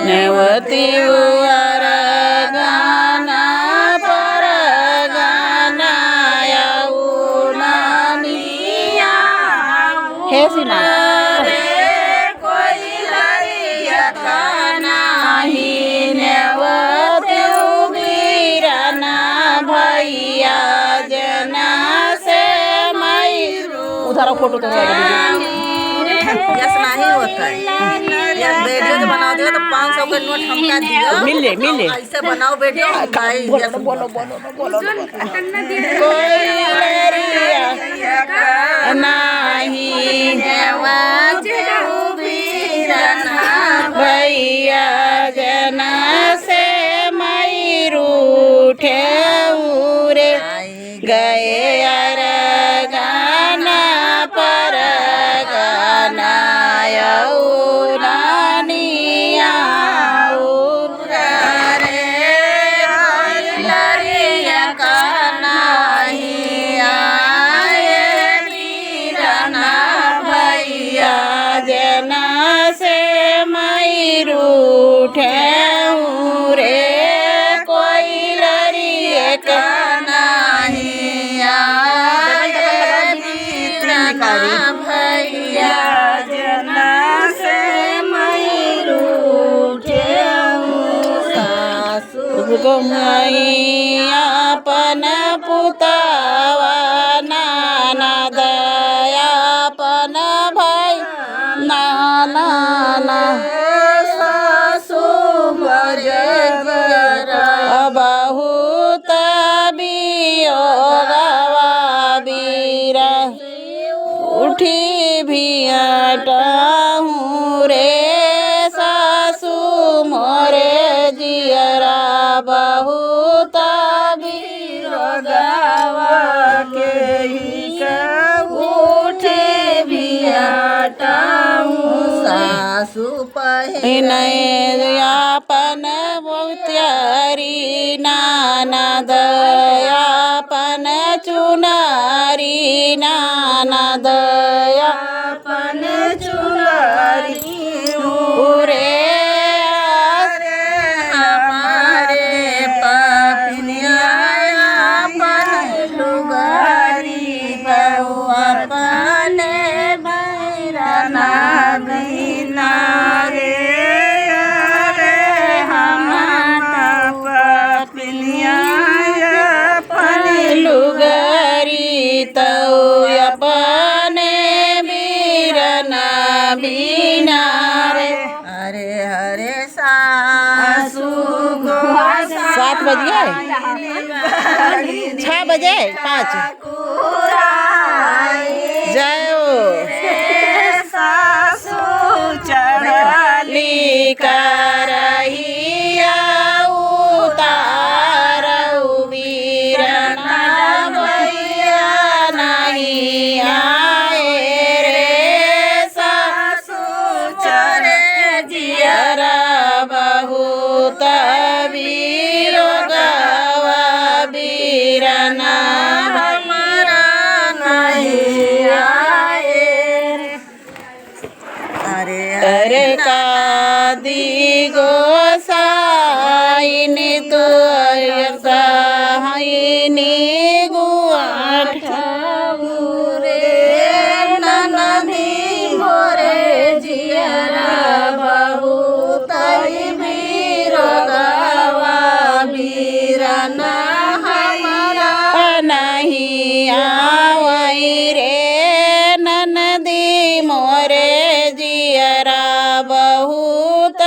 नेवती गाना पर गाना नानिया हे सीमा रे कोई लरिया खाना ही नेवती बीराना भैया जना से मई उधर फोटो तो यस नहीं होता है यार वीडियो जो बनाओ तो 500 का नोट हमका दियो मिले ऐसे बनाओ वीडियो भाई बोलो कोई लरिया नहीं नेवती बीराना भैया जना से मई रूठे उरे गए यार गाना पर गाना नानिया रे लरिया काना ही आए बीराना भैया जना से मई रूठे रे कोई लरिया काना ही आए बीराना भैया जना से मई रूठे सासु अपन पुतावा नाना दयापन भाई नाना सासु बहुत बियोगवा बीरा उठी भी हूँ रे सासु मोरे जियरा बहुत बिरगवा के ही उठे भी हूँ सासु पहिने अपन बहुत्यारी नाना दयापन चुनारी नाना दयापन चुनारी उरे हमारे पापिनिया अपन लुगारी बहु अपने भैरना बिना रे हमारा पापिनिया अपन लुगारी तो अपने बीरना बिना रे हरे हरे सासु 7 बज गए 6 बजे 5 जय हो सासु चढ़ली करहिया उतार बीरना भैया नहीं आए रे सासु चढ़े जियरा बहुत बीरो गवा बीरना हमारा नहीं आए अरे कादी गोसाइनी तो साइनी गुआठ रे ननदी मोरे जियरा बहुत बीरो गवा बीरना हमारा नहीं आवई रे ननदी मोरे जियरा बहुत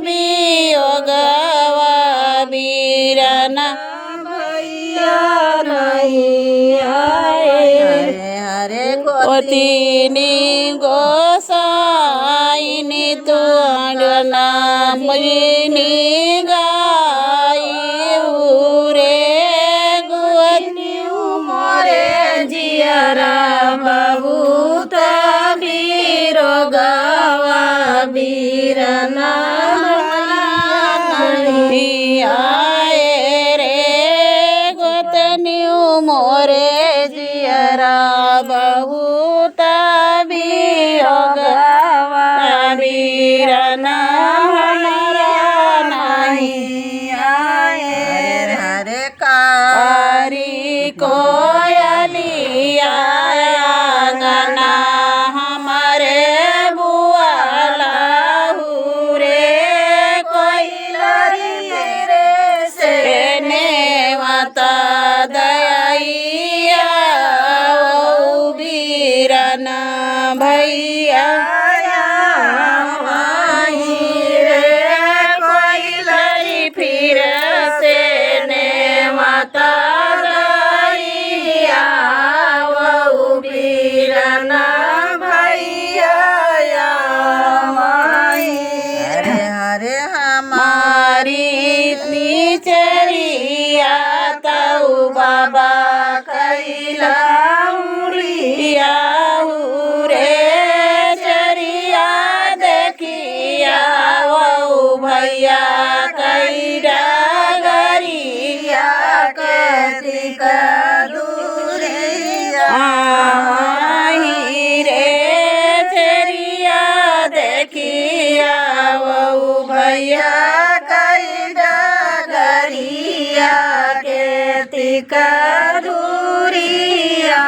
बियोगवा बीरना भैया नहीं आए हरे तीनी गोसाइनी तू नाम गाई रे गुअती मोरे जियरा बहुत बीरो गवा बीरना नहीं आए रे गोतनी मोरे जियरा बहुत बीरो गवा बीरना हमारा भैया कई डगरिया के तिका दूरिया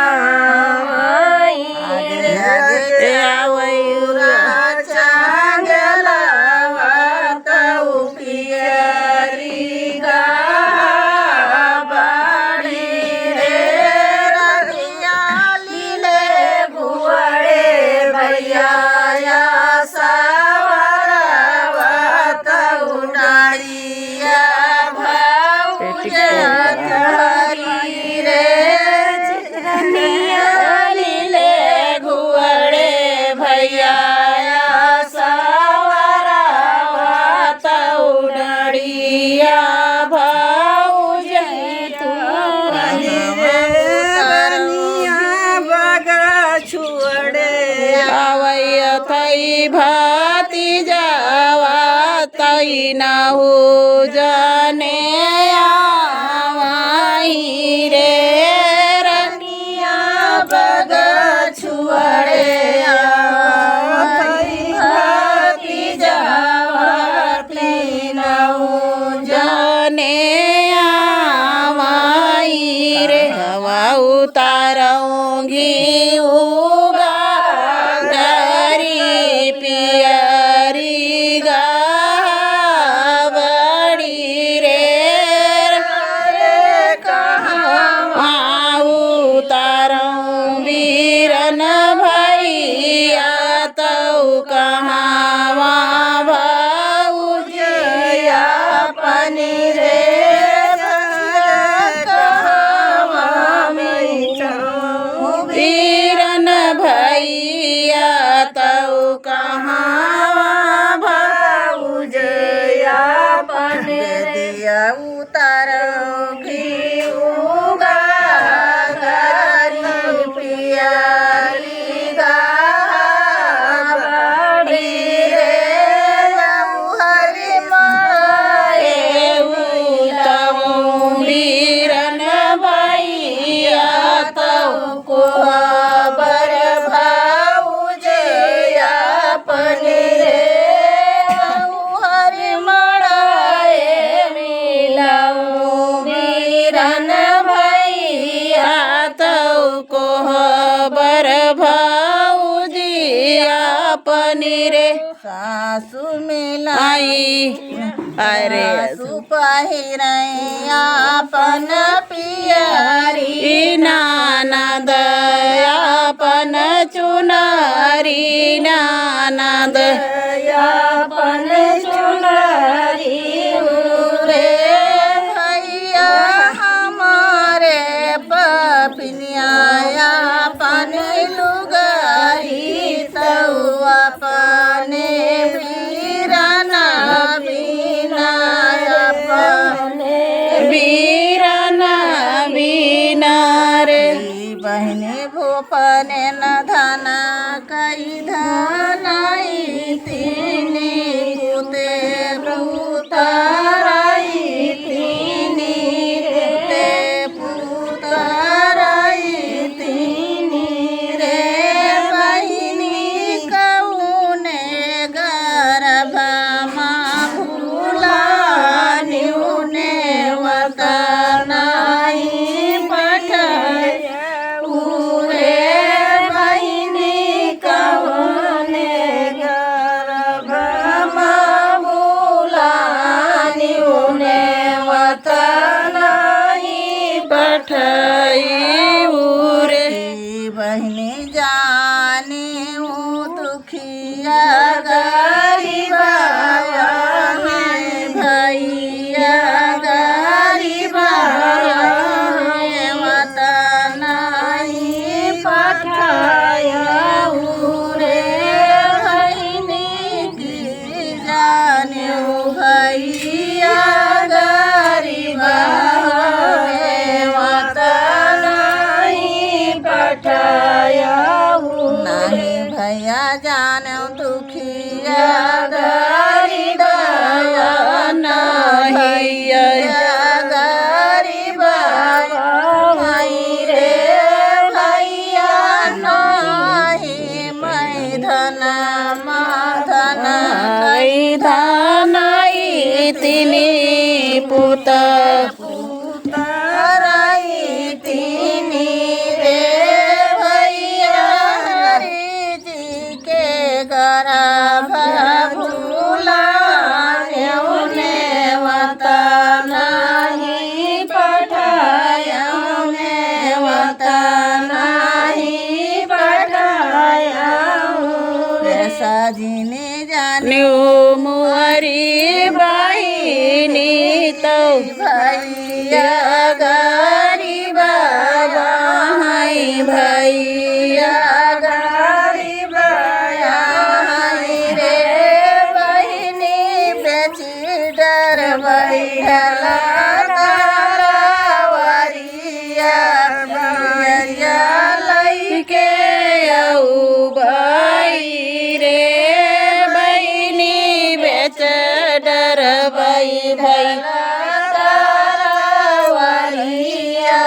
भाती जावा तई न हो जाने आवाई रे रनिया बग छुअड़े भाती जावा तई न हो जाने आवाई रे हवा उतारूंगी सासु मिलाई अरे सुपहिरैया अपन पियरी नानद अपन चुनरी नानद अपन चुनरी रे भैया हमारे पपिनिया अपन लुगारी तऊ अपने बहने भोपने न धना कई धनाई तीनी तिनी पुत तिनी रे भैया हरि जी के गरा भूला ने वता नहीं पठाया ने वता नहीं पठाया साजिने जाने न्यू मुअरी बहिनी तो भैया गरीब भाई भैया गरीब रे बहिनी बेची डर भैया वरिया भैया के औ भाई रे बहिनी बेच डर भाई भाई वरिया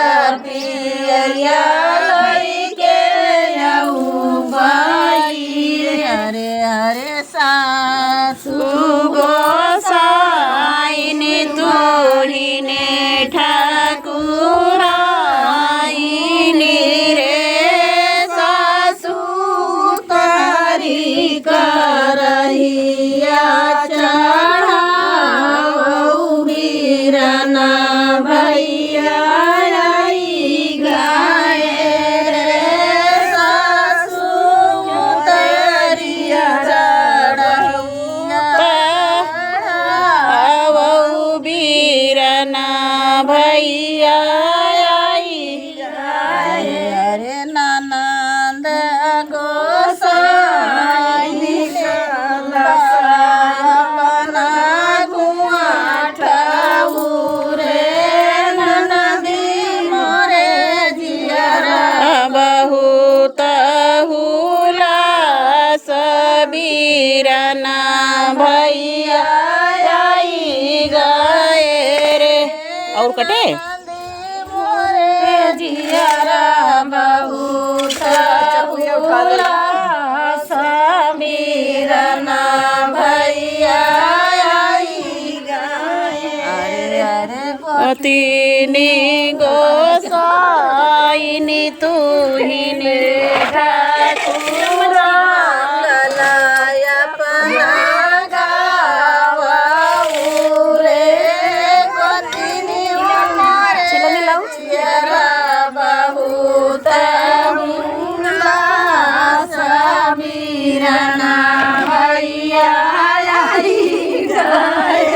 पिया के हरे हरे सासु गोसाइनी तोहिने ठाकुराइनी रे सासु तारी करहिया चढ़ाऊ बीरना भैया आई गाए रे सासु तरिया आवौ बीरना भैया आई हरे ननद गोसाई अपना गुआ ठाउरे ननदी मोरे जियरा बहुत हुला सबीरना भैया आई गए रे और कटे मोरे जियरा बहुत हुला सबीरना भैया आई गए अरे तिनी गोसाइनी तुहिने ठाकुरा कलाया पना गावाऊ रे कतिनी मोरे जियरा बहुत हुला सबीरना भैया आई गए